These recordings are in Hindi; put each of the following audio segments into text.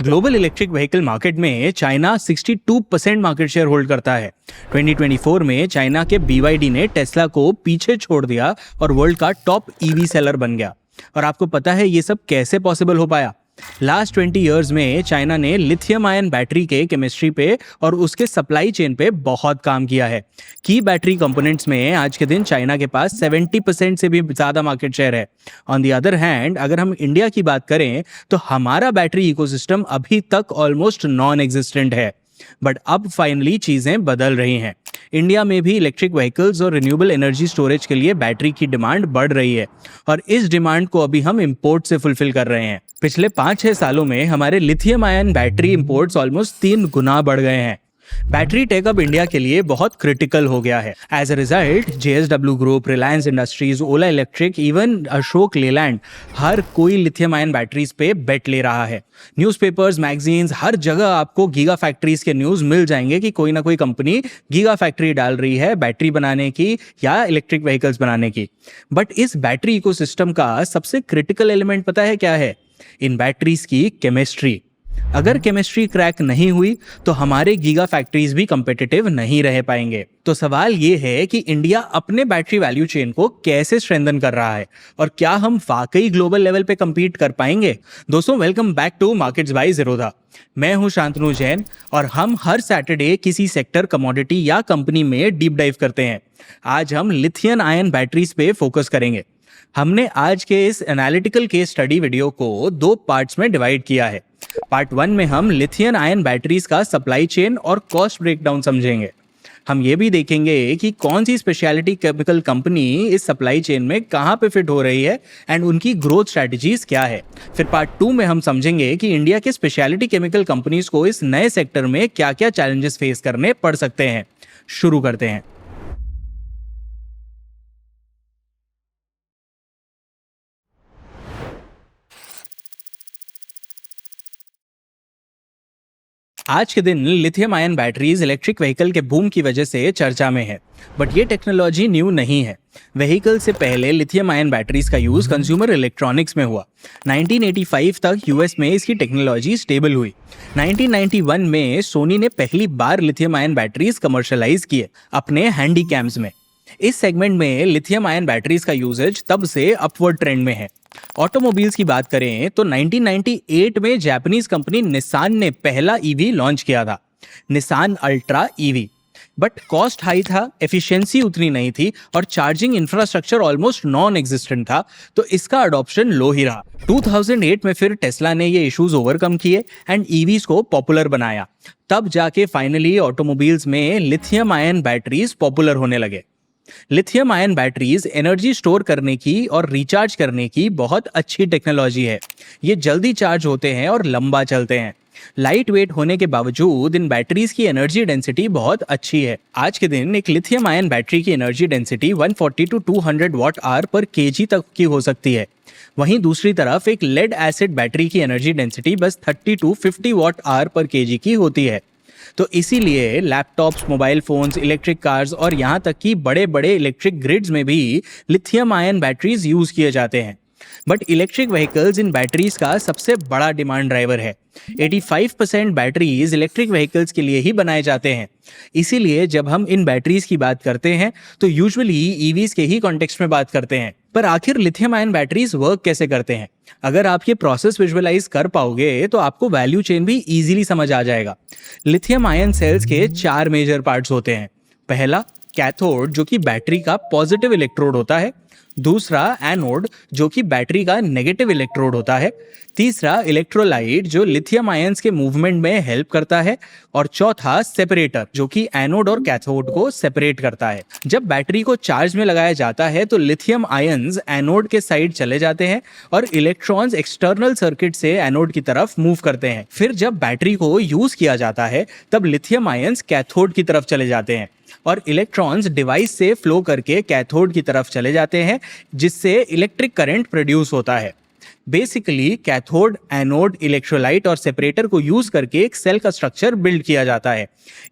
ग्लोबल इलेक्ट्रिक व्हीकल मार्केट में चाइना 62% मार्केट शेयर होल्ड करता है। 2024 में चाइना के BYD ने टेस्ला को पीछे छोड़ दिया और वर्ल्ड का टॉप ईवी सेलर बन गया। और आपको पता है ये सब कैसे पॉसिबल हो पाया? लास्ट 20 इयर्स में चाइना ने लिथियम आयन बैटरी के केमिस्ट्री पे और उसके सप्लाई चेन पे बहुत काम किया है। की बैटरी कंपोनेंट्स में आज के दिन चाइना के पास 70% से भी ज़्यादा मार्केट शेयर है। ऑन द अदर हैंड, अगर हम इंडिया की बात करें तो हमारा बैटरी इकोसिस्टम अभी तक ऑलमोस्ट नॉन एग्जिस्टेंट है। बट अब फाइनली चीज़ें बदल रही हैं। इंडिया में भी इलेक्ट्रिक व्हीकल्स और रिन्यूएबल एनर्जी स्टोरेज के लिए बैटरी की डिमांड बढ़ रही है और इस डिमांड को अभी हम इंपोर्ट से फुलफिल कर रहे हैं। पिछले 5-6 सालों में हमारे lithium ion battery imports almost 3 गुना बढ़ गए हैं। बैटरी टेक अब इंडिया के लिए बहुत क्रिटिकल हो गया है। As a result JSW group, Reliance industries, Ola electric, even Ashok Leyland, हर कोई लिथियम आयन बैटरीज पे बेट ले रहा है। न्यूज़पेपर्स, मैगजीन्स, हर जगह आपको गीगा फैक्ट्रीज के न्यूज़ मिल जाएंगे कि कोई ना कोई कंपनी गीगा फैक्ट्री डाल रही है बैटरी बनाने की या इलेक्ट्रिक व्हीकल्स बनाने की। बट इस बैटरी इकोसिस्टम का सबसे क्रिटिकल एलिमेंट पता है क्या है? इन बैटरीज की केमिस्ट्री। अगर केमिस्ट्री क्रैक नहीं हुई तो हमारे गीगा फैक्ट्रीज भी कंपेटिटिव नहीं रह पाएंगे। तो सवाल ये है कि इंडिया अपने बैटरी वैल्यू चेन को कैसे स्ट्रेंथन कर रहा है और क्या हम वाकई ग्लोबल लेवल पे compete कर पाएंगे? दोस्तों, welcome back to markets by Zerodha. मैं हूं शांतनु जैन और हम हर सैटरडे किसी सेक्टर, कमोडिटी या कंपनी में डीप डाइव करते हैं। आज हम लिथियम आयन बैटरीज पे फोकस करेंगे। हमने आज के इस एनालिटिकल केस स्टडी वीडियो को 2 पार्ट्स में डिवाइड किया है। पार्ट 1 में हम लिथियम आयन बैटरीज का सप्लाई चेन और कॉस्ट ब्रेकडाउन समझेंगे। हम ये भी देखेंगे कि कौन सी स्पेशलिटी केमिकल कंपनी इस सप्लाई चेन में कहाँ पे फिट हो रही है एंड उनकी ग्रोथ स्ट्रैटेजीज क्या है। फिर पार्ट 2 में हम समझेंगे कि इंडिया के स्पेशलिटी केमिकल कंपनीज को इस नए सेक्टर में क्या क्या चैलेंजेस फेस करने पड़ सकते हैं। शुरू करते हैं। आज के दिन lithium ion batteries electric vehicle के बूम की वजह से चर्चा में है। बट ये टेक्नोलॉजी न्यू नहीं है। व्हीकल से पहले लिथियम आयन बैटरीज का यूज कंज्यूमर इलेक्ट्रॉनिक्स में हुआ। 1985 तक यूएस में इसकी टेक्नोलॉजी स्टेबल हुई। 1991 में सोनी ने पहली बार लिथियम आयन बैटरीज कमर्शलाइज किए अपने हैंडी कैम्स में। इस सेगमेंट में लिथियम आयन बैटरीज का यूजेज तब से अपवर्ड ट्रेंड में है। ऑटोमोबाइल्स की बात करें तो 1998 में जापानीज कंपनी निसान ने पहला ईवी लॉन्च किया था, Nissan ultra EV. But cost high था, एफिशिएंसी उतनी नहीं थी और charging infrastructure almost non existent था, तो इसका अडॉप्शन लो ही रहा। 2008 में फिर टेस्ला ने ये इश्यूज ओवरकम किए एंड ईवीज को पॉपुलर बनाया। तब जाके फाइनली ऑटोमोबाइल्स में लिथियम आयन बैटरीज पॉपुलर होने लगे। Lithium ion batteries energy store करने की और रिचार्ज करने की बहुत अच्छी टेक्नोलॉजी है। ये जल्दी चार्ज होते हैं और लंबा चलते हैं। लाइट वेट होने के बावजूद इन बैटरीज की एनर्जी डेंसिटी बहुत अच्छी है। आज के दिन एक लिथियम आयन बैटरी की energy density 140 to 200 watt hour per kg तक की हो सकती है। वहीं दूसरी तरफ एक लेड एसिड बैटरी की एनर्जी डेंसिटी बस 30 to 50 watt hour per kg की होती है। तो इसीलिए laptops, mobile phones, electric cars और यहाँ तक कि बड़े बड़े इलेक्ट्रिक ग्रिड्स में भी लिथियम आयन बैटरीज यूज किए जाते हैं। But electric vehicles in batteries का सबसे बड़ा डिमांड ड्राइवर है। 85% बैटरीज इलेक्ट्रिक व्हीकल्स के लिए ही बनाए जाते हैं। इसीलिए जब हम इन बैटरीज की बात करते हैं तो यूजुअली ईवीज के ही कॉन्टेक्स्ट में बात करते हैं। पर आखिर लिथियम आयन बैटरीज वर्क कैसे करते हैं? अगर आप ये प्रोसेस विजुअलाइज कर पाओगे तो आपको वैल्यू चेन भी इजीली समझ आ जाएगा। लिथियम आयन सेल्स के 4 मेजर पार्ट्स होते हैं। पहला, कैथोड, जो कि बैटरी का पॉजिटिव इलेक्ट्रोड होता है। दूसरा, एनोड, जो कि बैटरी का नेगेटिव इलेक्ट्रोड होता है। तीसरा, इलेक्ट्रोलाइट, जो लिथियम आयंस के मूवमेंट में हेल्प करता है। और चौथा, सेपरेटर, जो कि एनोड और कैथोड को सेपरेट करता है। जब बैटरी को चार्ज में लगाया जाता है तो लिथियम आयंस एनोड के साइड चले जाते हैं और इलेक्ट्रॉन्स एक्सटर्नल सर्किट से एनोड की तरफ मूव करते हैं। फिर जब बैटरी को यूज किया जाता है तब लिथियम आयंस कैथोड की तरफ चले जाते हैं और इलेक्ट्रॉन्स डिवाइस से फ्लो करके कैथोड की तरफ चले जाते हैं, जिससे इलेक्ट्रिक करंट प्रोड्यूस होता है। बेसिकली कैथोड, एनोड, इलेक्ट्रोलाइट और सेपरेटर को यूज करके एक सेल का स्ट्रक्चर बिल्ड किया जाता है।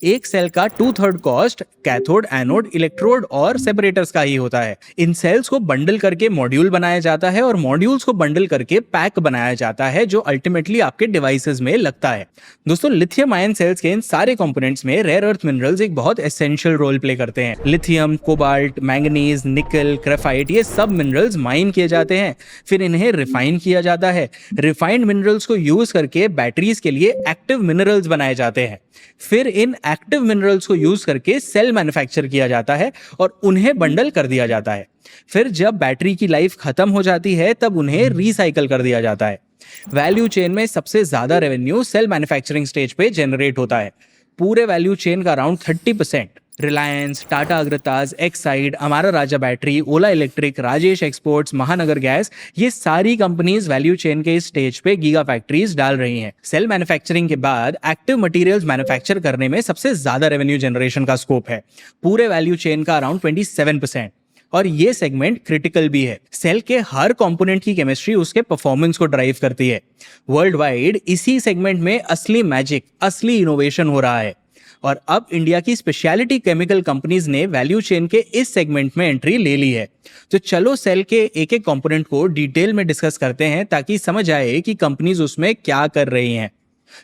एक सेल का 2/3 कॉस्ट कैथोड, एनोड, इलेक्ट्रोड और सेपरेटर्स का ही होता है। इन सेल्स को बंडल करके मॉड्यूल बनाया जाता है और मॉड्यूल्स को बंडल करके पैक बनाया जाता है जो अल्टीमेटली आपके डिवाइसेस में लगता है। दोस्तों, लिथियम आयन सेल्स के इन सारे कंपोनेंट्स में रेयर अर्थ मिनरल्स एक बहुत एसेंशियल रोल प्ले करते हैं। लिथियम, कोबाल्ट, मैंगनीज, निकल, ग्रेफाइट, ये सब मिनरल्स माइन किए जाते हैं, फिर इन्हें रिफाइन किया जाता है। रिफाइंड मिनरल्स को यूज करके बैटरीज के लिए एक्टिव मिनरल्स बनाए जाते हैं। फिर इन एक्टिव मिनरल्स को यूज करके सेल मैन्युफैक्चर किया जाता है और उन्हें बंडल कर दिया जाता है। फिर जब बैटरी की लाइफ खत्म हो जाती है तब उन्हें रिसाइकल कर दिया जाता है। वैल्यू चेन में सबसे ज्यादा रेवेन्यू सेल मैन्युफैक्चरिंग स्टेज पे जनरेट होता है। पूरे वैल्यू चेन का around 30% Reliance, Tata अग्रताज, Exide, Amara Raja battery, ओला इलेक्ट्रिक, राजेश एक्सपोर्ट्स, महानगर गैस, ये सारी कंपनीज वैल्यू चेन के इस स्टेज पे गीगा फैक्ट्रीज डाल रही हैं। सेल मैन्युफैक्चरिंग के बाद एक्टिव मटेरियल्स मैन्युफैक्चर करने में सबसे ज्यादा रेवेन्यू जनरेशन का स्कोप है, पूरे वैल्यू चेन का अराउंड 27%। और ये सेगमेंट क्रिटिकल भी है। सेल के हर कंपोनेंट की केमिस्ट्री उसके परफॉर्मेंस को ड्राइव करती है। वर्ल्ड वाइड इसी सेगमेंट में असली मैजिक, असली इनोवेशन हो रहा है। और अब इंडिया की स्पेशलिटी केमिकल कंपनीज ने वैल्यू चेन के इस सेगमेंट में एंट्री ले ली है। तो चलो सेल के एक एक कंपोनेंट को डिटेल में डिस्कस करते हैं ताकि समझ आए कि कंपनीज उसमें क्या कर रही हैं।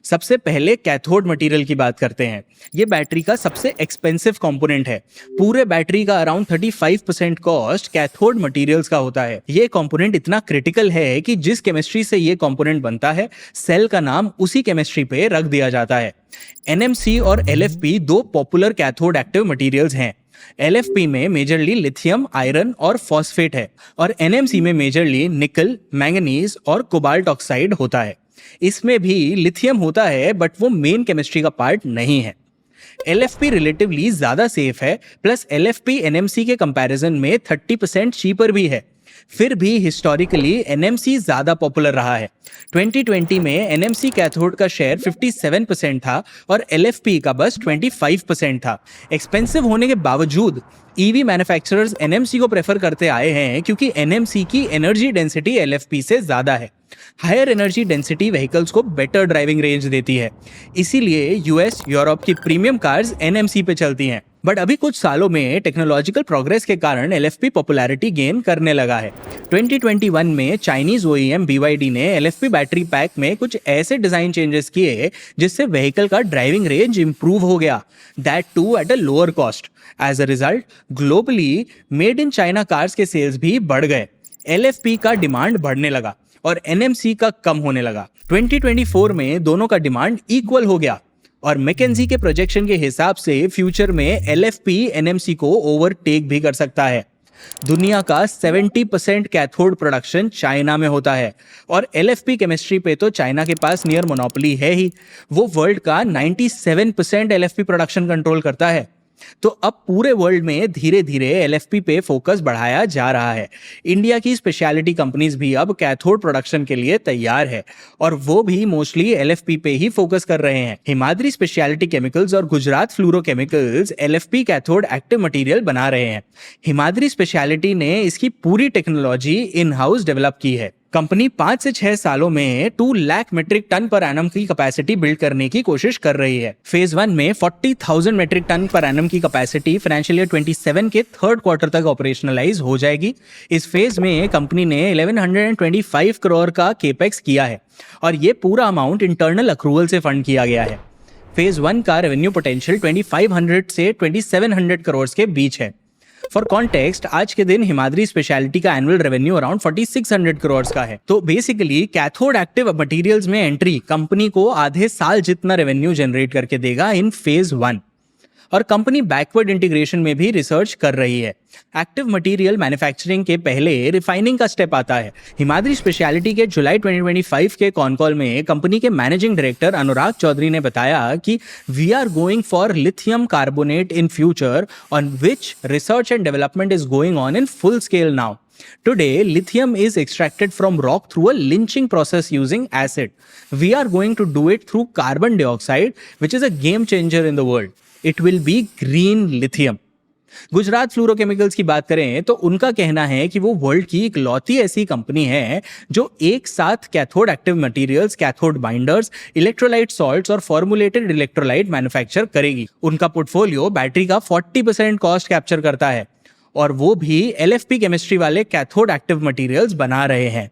सबसे पहले कैथोड मटेरियल की बात करते हैं। ये बैटरी का सबसे एक्सपेंसिव कंपोनेंट है। पूरे बैटरी का अराउंड 35% कॉस्ट कैथोड मटेरियल्स का होता है। ये कंपोनेंट इतना क्रिटिकल है कि जिस केमिस्ट्री से ये कंपोनेंट बनता है, सेल का नाम उसी केमिस्ट्री पे रख दिया जाता है। NMC और LFP दो पॉपुलर कैथोड एक्टिव मटेरियल्स हैं। LFP में मेजरली लिथियम, आयरन और फॉस्फेट है और NMC में मेजरली निकल, मैंगनीज और कोबाल्ट ऑक्साइड होता है। इसमें भी लिथियम होता है बट वो मेन केमिस्ट्री का पार्ट नहीं है। LFP रिलेटिवली ज्यादा सेफ है, प्लस LFP NMC के कंपैरिजन में 30% चीपर भी है। फिर भी हिस्टोरिकली NMC ज्यादा पॉपुलर रहा है। 2020 में NMC कैथोड का शेयर 57% था और LFP का बस 25% था। एक्सपेंसिव होने के बावजूद EV मैन्युफैक्चरर्स NMC को प्रेफर करते आए हैं क्योंकि NMC की एनर्जी डेंसिटी LFP से ज्यादा है। हायर एनर्जी डेंसिटी व्हीकल्स को बेटर ड्राइविंग रेंज देती है, इसीलिए US, यूरोप की प्रीमियम कार्स NMC पे चलती हैं। बट अभी कुछ सालों में टेक्नोलॉजिकल प्रोग्रेस के कारण LFP पॉपुलैरिटी गेन करने लगा है। 2021 में चाइनीज OEM BYD ने LFP बैटरी पैक में कुछ ऐसे डिजाइन चेंजेस किए जिससे व्हीकल का ड्राइविंग रेंज इंप्रूव हो गया, that too at a lower cost. As a result globally made in China cars के सेल्स भी बढ़ गए। LFP का डिमांड बढ़ने लगा और NMC का कम होने लगा। 2024 में दोनों का डिमांड इक्वल हो गया और मैकेंजी के प्रोजेक्शन के हिसाब से फ्यूचर में LFP NMC को ओवरटेक भी कर सकता है। दुनिया का 70% कैथोड प्रोडक्शन चाइना में होता है और LFP केमिस्ट्री पे तो चाइना के पास नियर मोनोपोली है ही। वो वर्ल्ड का 97% LFP प्रोडक्शन कंट्रोल करता है। तो अब पूरे वर्ल्ड में धीरे धीरे LFP पे फोकस बढ़ाया जा रहा है। इंडिया की स्पेशलिटी कंपनीज भी अब कैथोड प्रोडक्शन के लिए तैयार है और वो भी मोस्टली LFP पे ही फोकस कर रहे हैं। हिमाद्री स्पेशलिटी केमिकल्स और Gujarat fluorochemicals LFP cathode active material बना रहे हैं। हिमाद्री स्पेशलिटी ने इसकी पूरी टेक्नोलॉजी इन हाउस डेवलप की है। कंपनी 5 से 6 सालों में 2 lakh metric ton per annum की कैपेसिटी बिल्ड करने की कोशिश कर रही है। फेज 1 में 40,000 मेट्रिक टन पर एनम की कैपेसिटी फाइनेंशियल ईयर 27 के 3rd क्वार्टर तक ऑपरेशनलाइज हो जाएगी। इस फेज में कंपनी ने 1125 करोड़ का केपेक्स किया है और ये पूरा अमाउंट इंटरनल अक्रूवल से फंड किया गया है। फेज 1 का रेवेन्यू पोटेंशियल 2500 से 2700 करोड़ के बीच है। फॉर कॉन्टेक्स्ट, आज के दिन हिमाद्री स्पेशलिटी का एनुअल रेवेन्यू अराउंड 4600 करोड़ का है। तो बेसिकली कैथोड एक्टिव मटेरियल्स में एंट्री कंपनी को आधे साल जितना रेवेन्यू जनरेट करके देगा इन फेज 1। और कंपनी बैकवर्ड इंटीग्रेशन में भी रिसर्च कर रही है। एक्टिव मटेरियल मैन्युफैक्चरिंग के पहले रिफाइनिंग का स्टेप आता है। हिमाद्री स्पेशलिटी के जुलाई 2025 के कॉन कॉल में कंपनी के मैनेजिंग डायरेक्टर अनुराग चौधरी ने बताया कि we are going for lithium carbonate in future on which research and development is going on in full scale now. Today, lithium is extracted from rock through a lynching process using acid. We are going to do it through carbon dioxide, which is a game changer in the world. It will be green lithium. Gujarat fluorochemicals की बात करें तो उनका कहना है कि वो वर्ल्ड की इकलौती ऐसी कंपनी है जो एक साथ cathode active materials, cathode binders, electrolyte salts और फॉर्मुलेटेड इलेक्ट्रोलाइट मैन्युफैक्चर करेगी। उनका पोर्टफोलियो बैटरी का 40% कॉस्ट कैप्चर करता है और वो भी LFP केमिस्ट्री वाले कैथोड एक्टिव मटेरियल्स बना रहे हैं।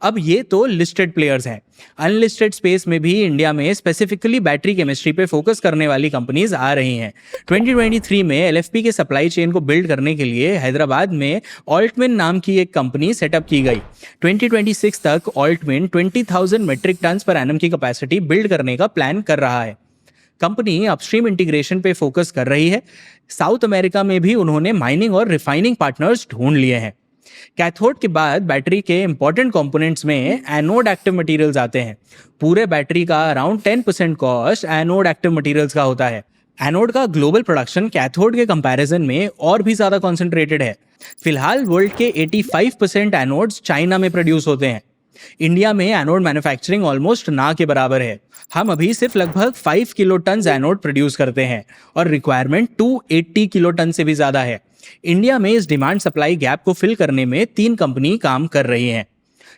अब ये तो लिस्टेड प्लेयर्स हैं। अनलिस्टेड स्पेस में भी इंडिया में स्पेसिफिकली बैटरी केमिस्ट्री पे फोकस करने वाली कंपनीज आ रही हैं। 2023 में LFP के सप्लाई चेन को बिल्ड करने के लिए हैदराबाद में ऑल्टमिन नाम की एक कंपनी सेटअप की गई। 2026 तक ऑल्टमिन 20,000 मेट्रिक टन पर एनम की कैपेसिटी बिल्ड करने का प्लान कर रहा है। कंपनी अपस्ट्रीम इंटीग्रेशन पे फोकस कर रही है। साउथ अमेरिका में भी उन्होंने माइनिंग और रिफाइनिंग पार्टनर्स ढूंढ लिए हैं। कैथोड के बाद बैटरी के इंपॉर्टेंट कंपोनेंट्स में एनोड एक्टिव मटेरियल्स आते हैं। पूरे बैटरी का around 10% cost anode active materials का होता है। एनोड का ग्लोबल प्रोडक्शन कैथोड के कंपैरिजन में और भी ज्यादा कॉन्सेंट्रेटेड है। फिलहाल वर्ल्ड के 85% एनोड्स चाइना में प्रोड्यूस होते हैं। इंडिया में एनोड मैन्युफैक्चरिंग ऑलमोस्ट ना के बराबर है। हम अभी सिर्फ लगभग 5 किलो टन एनोड प्रोड्यूस करते हैं और रिक्वायरमेंट 280 किलो टन से भी ज्यादा है। इंडिया में इस डिमांड सप्लाई गैप को फिल करने में 3 कंपनी काम कर रही हैं।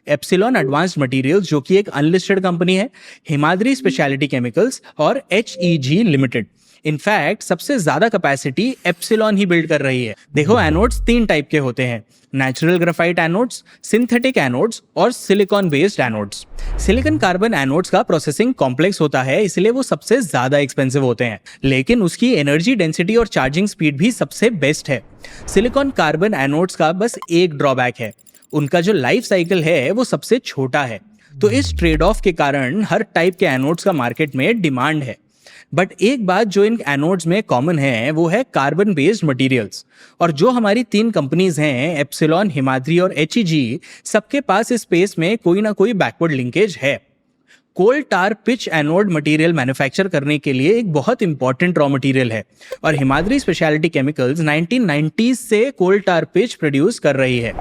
एप्सिलॉन एडवांस्ड मटेरियल्स जो कि एक अनलिस्टेड कंपनी है, हिमाद्री स्पेशलिटी केमिकल्स और HEG लिमिटेड। इनफैक्ट सबसे ज्यादा कैपेसिटी एप्सिलॉन ही बिल्ड कर रही है। देखो, एनोड्स 3 टाइप के होते हैं: natural graphite anodes, synthetic anodes और silicon based anodes. Silicon carbon anodes का प्रोसेसिंग कॉम्प्लेक्स होता है, इसलिए वो सबसे ज्यादा एक्सपेंसिव होते हैं, लेकिन उसकी एनर्जी डेंसिटी और चार्जिंग स्पीड भी सबसे बेस्ट है। सिलिकॉन कार्बन एनोड्स का बस एक ड्रॉबैक है, उनका जो लाइफ साइकिल है वो सबसे छोटा है। तो इस ट्रेड ऑफ के कारण हर टाइप के एनोड्स का मार्केट में डिमांड है। बट एक बात जो इन एनोड्स में कॉमन है वो है कार्बन बेस्ड मटेरियल्स। और जो हमारी 3 कंपनीज हैं, एप्सिलॉन, हिमाद्री और HEG, सबके पास इस स्पेस में कोई ना कोई बैकवर्ड लिंकेज है। कोल टार पिच एनोड मटेरियल मैन्युफैक्चर करने के लिए एक बहुत इंपॉर्टेंट रॉ मटेरियल है और हिमाद्री स्पेशलिटी केमिकल्स 1990s से कोल टार पिच प्रोड्यूस कर रही है।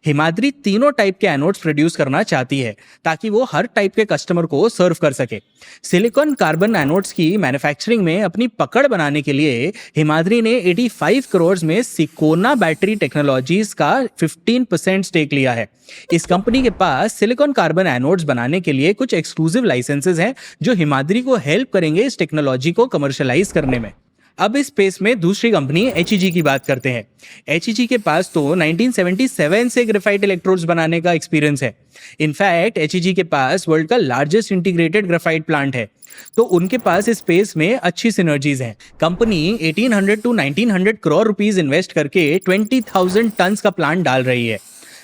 हिमाद्री तीनों टाइप के एनोड्स प्रोड्यूस करना चाहती है ताकि वो हर टाइप के कस्टमर को सर्व कर सके। सिलिकॉन कार्बन एनोड्स की मैन्युफैक्चरिंग में अपनी पकड़ बनाने के लिए हिमाद्री ने 85 करोड़ में सिकोना बैटरी टेक्नोलॉजीज का 15% स्टेक लिया है। इस कंपनी के पास सिलिकॉन कार्बन एनोड्स बनाने के लिए कुछ एक्सक्लूसिव लाइसेंसेस हैं जो हिमाद्री को हेल्प करेंगे इस टेक्नोलॉजी को कमर्शियलाइज करने में। अब इस स्पेस में दूसरी कंपनी HEG की बात करते हैं। HEG के पास तो 1977 से ग्रेफाइट इलेक्ट्रोड्स बनाने का एक्सपीरियंस है। इनफैक्ट HEG के पास वर्ल्ड का लार्जेस्ट इंटीग्रेटेड ग्रेफाइट प्लांट है, तो उनके पास इस स्पेस में अच्छी सिनर्जीज हैं। Company 1800 to 1900 crore rupees invest करके 20,000 टन का प्लांट डाल रही है।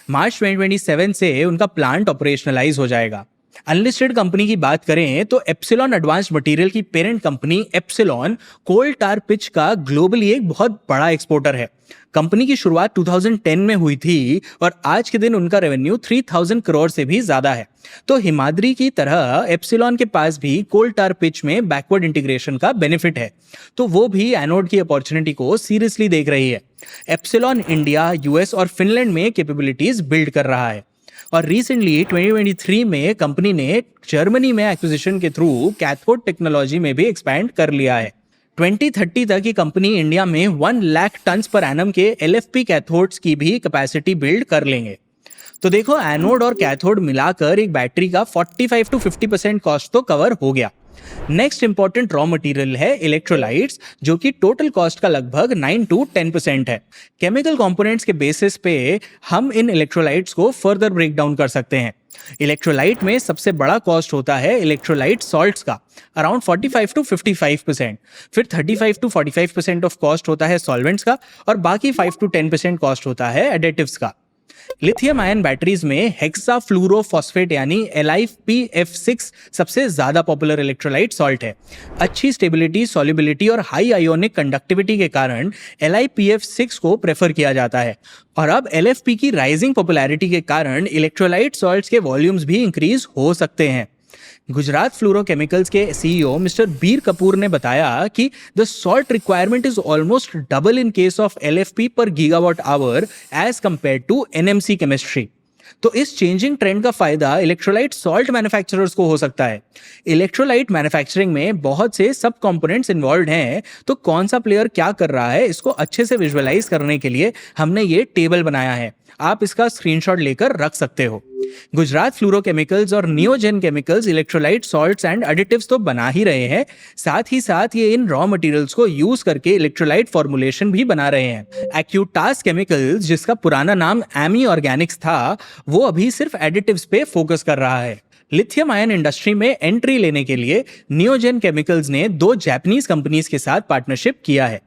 मार्च 2027 से उनका प्लांट ऑपरेशनलाइज हो जाएगा। अनलिस्टेड कंपनी की बात करें तो एप्सिलॉन एडवांस्ड मटेरियल की पेरेंट कंपनी एप्सिलॉन कोल टार पिच का ग्लोबली एक बहुत बड़ा एक्सपोर्टर है। कंपनी की शुरुआत 2010 में हुई थी और आज के दिन उनका रेवेन्यू 3000 करोड़ से भी ज्यादा है। तो हिमाद्री की तरह एप्सिलॉन के पास भी कोल टार पिच में बैकवर्ड इंटीग्रेशन का बेनिफिट है, तो वो भी एनोड की अपॉर्चुनिटी को सीरियसली देख रही है। एप्सिलॉन इंडिया, US और फिनलैंड में कैपेबिलिटीज बिल्ड कर रहा है और रिसेंटली 2023 में कंपनी ने जर्मनी में एक्विजिशन के थ्रू कैथोड टेक्नोलॉजी में भी एक्सपैंड कर लिया है। 2030 तक ये कंपनी इंडिया में 1 लाख टन पर एनम के LFP कैथोड्स की भी कैपेसिटी बिल्ड कर लेंगे। तो देखो, एनोड और कैथोड मिलाकर एक बैटरी का 45 to 50% कॉस्ट तो कवर हो गया। नेक्स्ट इंपॉर्टेंट रॉ मटेरियल है इलेक्ट्रोलाइट्स, जो कि टोटल कॉस्ट का लगभग 9 to 10% है। केमिकल कंपोनेंट्स के बेसिस पे हम इन इलेक्ट्रोलाइट्स को फर्दर ब्रेक डाउन कर सकते हैं। इलेक्ट्रोलाइट में सबसे बड़ा कॉस्ट होता है इलेक्ट्रोलाइट सॉल्ट्स का, अराउंड 45 to 55%। फिर 35 to 45% ऑफ कॉस्ट होता है सॉल्वेंट्स का और बाकी 5 to 10% कॉस्ट होता है एडिटिव्स का। लिथियम आयन बैटरीज में हेक्साफ्लूरोफॉस्फेट यानी LiPF6 सबसे ज्यादा पॉपुलर इलेक्ट्रोलाइट सॉल्ट है। अच्छी स्टेबिलिटी, सॉल्युबिलिटी और हाई आयोनिक कंडक्टिविटी के कारण LiPF6 को प्रेफर किया जाता है और अब LFP की राइजिंग पॉपुलैरिटी के कारण इलेक्ट्रोलाइट सॉल्ट्स के वॉल्यूम्स भी इंक्रीज हो सकते हैं। गुजरात फ्लोरोकेमिकल्स के CEO मिस्टर बीर कपूर ने बताया कि the salt requirement is almost double in case of LFP per gigawatt hour as compare to NMC chemistry. तो इस चेंजिंग ट्रेंड का फायदा इलेक्ट्रोलाइट सॉल्ट मैन्युफैक्चरर्स को हो सकता है। इलेक्ट्रोलाइट मैन्युफैक्चरिंग में बहुत से सब कंपोनेंट्स इन्वॉल्व हैं, तो कौन सा प्लेयर क्या कर रहा है इसको अच्छे से विजुअलाइज करने के लिए हमने ये टेबल बनाया है। आप इसका स्क्रीनशॉट लेकर रख सकते हो। गुजरात फ्लोरोकेमिकल्स और Neogen chemicals electrolyte salts and additives तो बना ही रहे हैं, साथ ही साथ ये इन रॉ मटेरियल्स को यूज करके इलेक्ट्रोलाइट फॉर्मुलेशन भी बना रहे हैं। एक्यूटास केमिकल्स, जिसका पुराना नाम एमी ऑर्गेनिक्स था, वो अभी सिर्फ एडिटिव्स पे फोकस कर रहा है। लिथियम आयन इंडस्ट्री में एंट्री लेने के लिए नियोजेन केमिकल्स ने 2 जापानीज कंपनीज के साथ पार्टनरशिप किया है।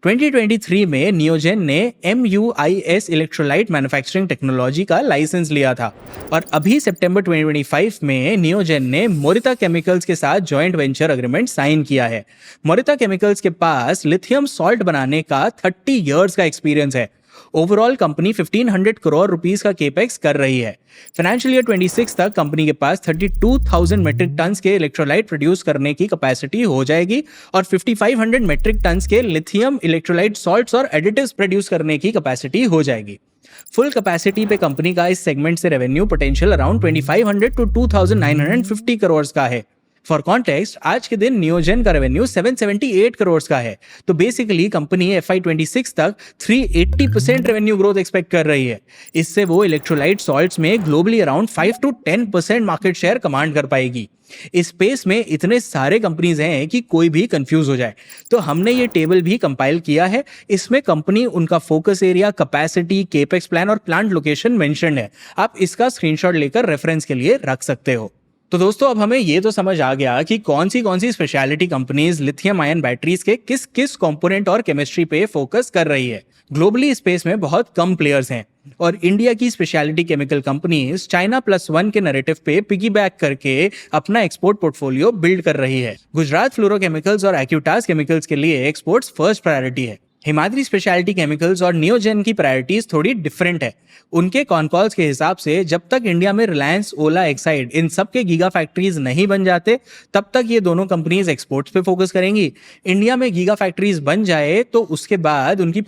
2023 में नियोजेन ने MUIS इलेक्ट्रोलाइट मैन्युफैक्चरिंग टेक्नोलॉजी का लाइसेंस लिया था और अभी सितंबर 2025 में नियोजेन ने मोरिता केमिकल्स के साथ जॉइंट वेंचर एग्रीमेंट साइन किया है। मोरिता केमिकल्स के पास लिथियम सॉल्ट बनाने का 30 इयर्स का एक्सपीरियंस है। ओवरऑल कंपनी 1500 करोड़ रुपीस का केपेक्स कर रही है। फाइनेंशियल ईयर 26 तक कंपनी के पास 32,000 मेट्रिक टन्स के इलेक्ट्रोलाइट प्रोड्यूस करने की कैपेसिटी हो जाएगी और 5500 मेट्रिक टन्स के लिथियम इलेक्ट्रोलाइट सॉल्ट्स और एडिटिव्स प्रोड्यूस करने की कैपेसिटी हो जाएगी। फुल कैपेसिटी पे कंपनी का इस सेगमेंट से revenue potential around 2500 to 2950 crore का है। फॉर कॉन्टेक्स्ट, आज के दिन नियोजेन का रेवेन्यू 778 करोड़ का है। तो बेसिकली कंपनी FY26 तक 380% रेवेन्यू ग्रोथ एक्सपेक्ट कर रही है। इससे वो इलेक्ट्रोलाइट सॉल्ट्स में globally around 5 to 10% market share command कर पाएगी। इस स्पेस में इतने सारे कंपनीज हैं कि कोई भी कंफ्यूज हो जाए, तो हमने ये टेबल भी कंपाइल किया है। इसमें कंपनी, उनका focus area, capacity, capex plan और प्लांट लोकेशन मेंशन्ड है। आप इसका स्क्रीनशॉट लेकर रेफरेंस के लिए रख सकते हो। तो दोस्तों, अब हमें ये तो समझ आ गया कि कौन सी speciality companies lithium ion batteries के किस किस कंपोनेंट और केमिस्ट्री पे फोकस कर रही है। ग्लोबली स्पेस में बहुत कम प्लेयर्स हैं और इंडिया की स्पेशलिटी केमिकल कंपनीज चाइना +1 के नैरेटिव पे पिगीबैक करके अपना एक्सपोर्ट पोर्टफोलियो बिल्ड कर रही है। गुजरात फ्लोरोकेमिकल्स और एक्यूटास केमिकल्स के लिए एक्सपोर्ट्स फर्स्ट प्रायोरिटी है। हिमाद्री स्पेशलिटी केमिकल्स और नियोजेन की प्रायोरिटीज थोड़ी डिफरेंट है। उनके कॉनकॉल्स के हिसाब से जब तक इंडिया में रिलायंस, ओला, एक्साइड इन सब के गीगा फैक्ट्रीज नहीं बन जाते, तब तक ये दोनों कंपनीज एक्सपोर्ट्स पे फोकस करेंगी। इंडिया में गीगा फैक्ट्रीज बन जाए तो उसके बाद उनकी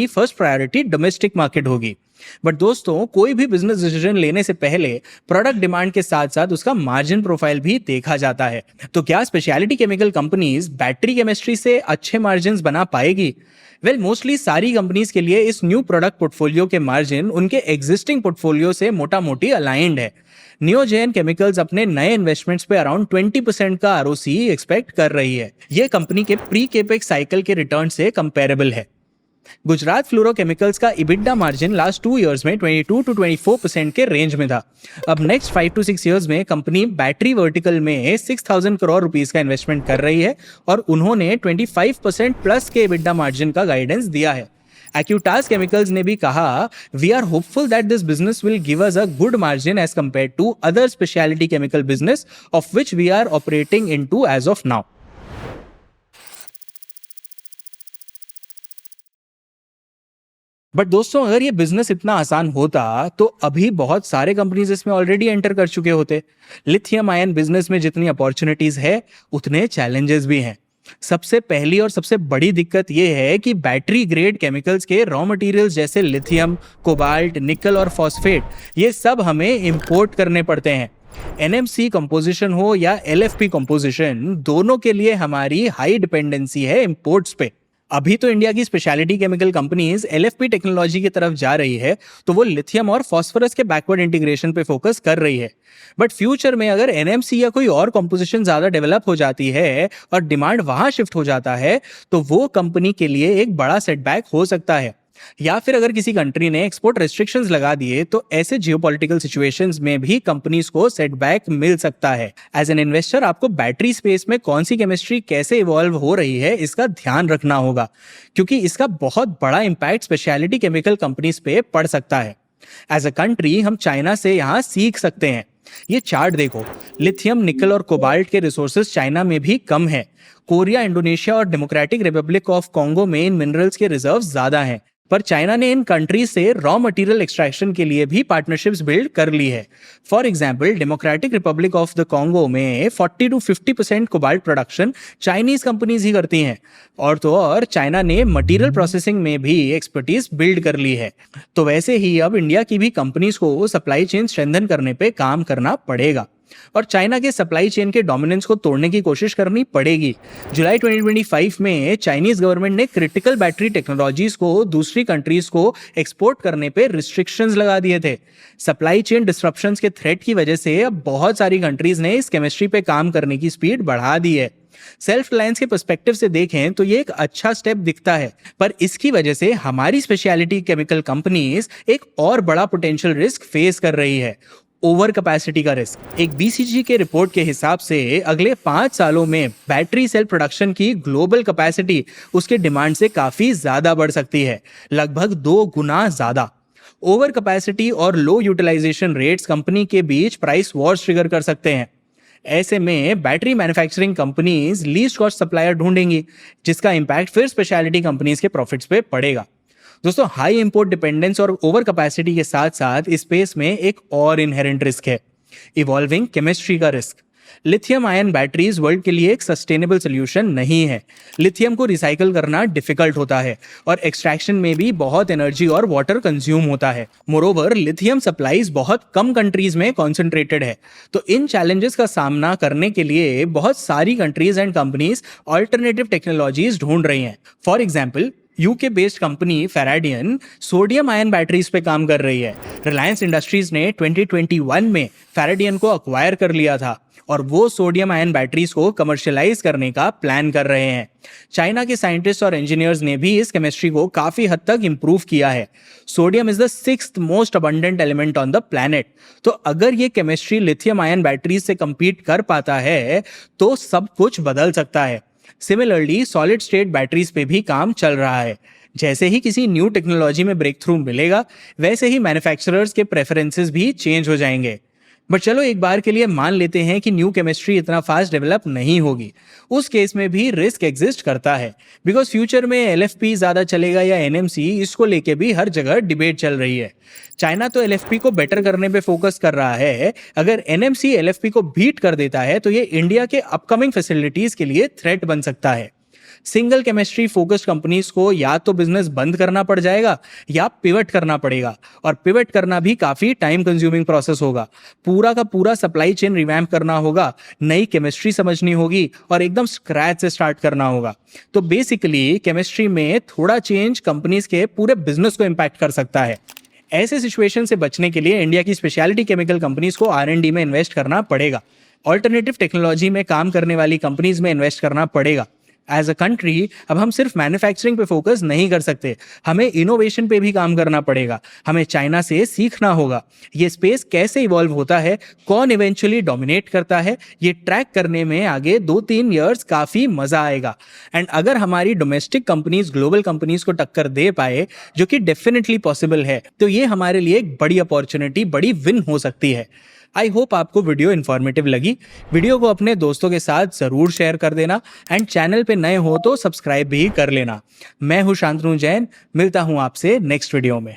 फर्स्ट प्रायोरिटी डोमेस्टिक मार्केट होगी। बट दोस्तों, कोई भी बिजनेस डिसीजन लेने से पहले प्रोडक्ट डिमांड के साथ साथ उसका मार्जिन प्रोफाइल भी देखा जाता है। तो क्या speciality chemical companies battery chemistry से अच्छे मार्जिन बना पाएगी? वेल, मोस्टली सारी कंपनीज के लिए इस न्यू प्रोडक्ट पोर्टफोलियो के मार्जिन उनके एग्जिस्टिंग पोर्टफोलियो से मोटा मोटी अलाइंड है। नियोजेन केमिकल्स अपने नए इन्वेस्टमेंट्स पे अराउंड 20% का ROCE एक्सपेक्ट कर रही है। ये कंपनी के प्री केपेक्स साइकिल के रिटर्न से कंपेरेबल है। गुजरात फ्लोरोकेमिकल्स का इबिडा मार्जिन लास्ट 2 इयर्स में 22 टू 24% के रेंज में था। अब नेक्स्ट 5 टू 6 इयर्स में कंपनी बैटरी वर्टिकल में 6,000 करोड़ रुपीस का इन्वेस्टमेंट कर रही है और उन्होंने 25% प्लस के इबिडा मार्जिन का गाइडेंस दिया है। एक्यूटास केमिकल्स ने भी कहा, we are hopeful that this business will give us a good margin as compared to other speciality chemical business of which we are operating into as of now. But दोस्तों, अगर ये बिजनेस इतना आसान होता तो अभी बहुत सारे कंपनीज इसमें ऑलरेडी एंटर कर चुके होते। लिथियम आयन बिजनेस में जितनी अपॉर्चुनिटीज है, उतने चैलेंजेस भी हैं। सबसे पहली और सबसे बड़ी दिक्कत यह है कि बैटरी ग्रेड केमिकल्स के रॉ मटेरियल्स जैसे लिथियम, कोबाल्ट, निकल और फॉस्फेट, ये सब हमें इंपोर्ट करने पड़ते हैं। NMC कंपोजिशन हो या LFP कंपोजिशन, दोनों के लिए हमारी हाई डिपेंडेंसी है इंपोर्ट्स पे। अभी तो इंडिया की speciality chemical companies LFP technology की तरफ जा रही है, तो वो लिथियम और फास्फोरस के बैकवर्ड इंटीग्रेशन पे फोकस कर रही है। बट फ्यूचर में अगर NMC या कोई और कंपोजिशन ज्यादा डेवलप हो जाती है और डिमांड वहां शिफ्ट हो जाता है, तो वो कंपनी के लिए एक बड़ा सेटबैक हो सकता है। या फिर अगर किसी कंट्री ने एक्सपोर्ट रेस्ट्रिक्शंस लगा दिए, तो ऐसे जियोपॉलिटिकल सिचुएशंस में भी कंपनीज को सेटबैक मिल सकता है। एज एन इन्वेस्टर, आपको बैटरी स्पेस में कौन सी केमिस्ट्री कैसे इवॉल्व हो रही है, इसका ध्यान रखना होगा, क्योंकि इसका बहुत बड़ा इंपैक्ट स्पेशलिटी केमिकल कंपनीज पे पड़ सकता है। एज अ कंट्री, हम चाइना से यहाँ सीख सकते हैं। ये चार्ट देखो, लिथियम, निकल और कोबाल्ट के रिसोर्सेज चाइना में भी कम है। कोरिया, इंडोनेशिया और डेमोक्रेटिक रिपब्लिक ऑफ कॉन्गो में इन मिनरल्स के रिजर्व ज्यादा हैं। पर चाइना ने इन कंट्रीज से रॉ मटेरियल एक्सट्रैक्शन के लिए भी पार्टनरशिप्स बिल्ड कर ली है। For example, democratic republic of the Congo में 40 to 50% cobalt production Chinese companies ही करती हैं। और तो और चाइना ने मटेरियल प्रोसेसिंग में भी एक्सपर्टीज बिल्ड कर ली है। तो वैसे ही अब इंडिया की भी कंपनीज को सप्लाई चेन स्ट्रेंथन करने पे काम करना पड़ेगा और चाइना के सप्लाई चेन के डोमिनेंस को तोड़ने की कोशिश करनी पड़ेगी। जुलाई 2025 में चाइनीज गवर्नमेंट ने क्रिटिकल बैटरी टेक्नोलॉजीज को दूसरी कंट्रीज को एक्सपोर्ट करने पे रिस्ट्रिक्शंस लगा दिए थे। सप्लाई चेन डिस्ट्रप्शंस के थ्रेट की वजह से अब बहुत सारी कंट्रीज ने इस केमिस्ट्री पे काम करने की स्पीड बढ़ा दी है। सेल्फ रिलायंस के पर्सपेक्टिव से देखें तो ये एक अच्छा स्टेप दिखता है, पर इसकी वजह से हमारी स्पेशलिटी केमिकल कंपनीज एक और बड़ा पोटेंशियल रिस्क फेस कर रही है, ओवर कैपेसिटी का रिस्क। एक बीसीजी के रिपोर्ट के हिसाब से अगले 5 सालों में बैटरी सेल प्रोडक्शन की ग्लोबल कैपेसिटी उसके डिमांड से काफी ज्यादा बढ़ सकती है, लगभग 2 गुना ज्यादा। ओवर कैपेसिटी और लो यूटिलाइजेशन रेट्स कंपनी के बीच प्राइस वॉर्स ट्रिगर कर सकते हैं। ऐसे में battery manufacturing companies least cost supplier ढूंढेंगी, जिसका इंपैक्ट फिर स्पेशलिटी कंपनीज के प्रॉफिट्स पे पड़ेगा। दोस्तों, हाई इंपोर्ट डिपेंडेंस और ओवर कैपेसिटी के साथ साथ इस स्पेस में एक और इनहेरेंट रिस्क है, इवॉल्विंग केमिस्ट्री का risk. Lithium ion batteries world के लिए एक सस्टेनेबल सोल्यूशन नहीं है। लिथियम को रिसाइकल करना डिफिकल्ट होता है और एक्सट्रैक्शन में भी बहुत एनर्जी और वाटर कंज्यूम होता है। मोरोवर, लिथियम सप्लाईज बहुत कम कंट्रीज में कॉन्सेंट्रेटेड है। तो इन चैलेंजेस का सामना करने के लिए बहुत सारी countries and companies alternative technologies ढूंढ रही हैं। For example, UK based company Faradion sodium ion batteries पे काम कर रही है। रिलायंस इंडस्ट्रीज ने 2021 में फेराडियन को अक्वायर कर लिया था और वो सोडियम आयन बैटरीज को कमर्शियलाइज करने का प्लान कर रहे हैं। चाइना के साइंटिस्ट और इंजीनियर्स ने भी इस केमिस्ट्री को काफी हद तक इंप्रूव किया है। Sodium is the 6th most abundant element on the planet. तो अगर ये केमिस्ट्री लिथियम आयन बैटरीज से compete कर पाता है तो सब कुछ बदल सकता है। सिमिलरली, सॉलिड स्टेट बैटरीज पे भी काम चल रहा है। जैसे ही किसी न्यू टेक्नोलॉजी में ब्रेक थ्रू मिलेगा, वैसे ही मैन्युफैक्चरर्स के प्रेफरेंसेस भी चेंज हो जाएंगे। बट चलो एक बार के लिए मान लेते हैं कि न्यू केमिस्ट्री इतना फास्ट डेवलप नहीं होगी। उस केस में भी रिस्क एग्जिस्ट करता है, बिकॉज फ्यूचर में एलएफपी ज्यादा चलेगा या एनएमसी, इसको लेके भी हर जगह डिबेट चल रही है। चाइना तो एलएफपी को बेटर करने पे फोकस कर रहा है। अगर एनएमसी एलएफपी को बीट कर देता है तो ये इंडिया के अपकमिंग फैसिलिटीज के लिए थ्रेट बन सकता है। सिंगल केमिस्ट्री फोकस्ड कंपनीज को या तो बिजनेस बंद करना पड़ जाएगा या पिवट करना पड़ेगा, और पिवट करना भी काफी टाइम कंज्यूमिंग प्रोसेस होगा। पूरा का पूरा सप्लाई चेन रिवैम्प करना होगा, नई केमिस्ट्री समझनी होगी और एकदम स्क्रैच से स्टार्ट करना होगा। तो बेसिकली केमिस्ट्री में थोड़ा चेंज कंपनीज के पूरे बिजनेस को इम्पैक्ट कर सकता है। ऐसे सिचुएशन से बचने के लिए इंडिया की स्पेशलिटी केमिकल कंपनीज को R&D में इन्वेस्ट करना पड़ेगा। ऑल्टरनेटिव टेक्नोलॉजी में काम करने वाली कंपनीज में इन्वेस्ट करना पड़ेगा। एज अ कंट्री अब हम सिर्फ मैन्युफैक्चरिंग पे फोकस नहीं कर सकते, हमें इनोवेशन पे भी काम करना पड़ेगा। हमें चाइना से सीखना होगा ये स्पेस कैसे इवॉल्व होता है, कौन इवेंचुअली डोमिनेट करता है, ये ट्रैक करने में आगे 2-3 ईयर्स काफी मजा आएगा। एंड अगर हमारी डोमेस्टिक कंपनीज ग्लोबल कंपनीज को टक्कर दे पाए, जो कि डेफिनेटली पॉसिबल है, तो ये हमारे लिए एक बड़ी अपॉर्चुनिटी, बड़ी विन हो सकती है। आई होप आपको वीडियो इन्फॉर्मेटिव लगी। वीडियो को अपने दोस्तों के साथ जरूर शेयर कर देना एंड चैनल पे नए हो तो सब्सक्राइब भी कर लेना। मैं हूं शांतनु जैन, मिलता हूं आपसे नेक्स्ट वीडियो में।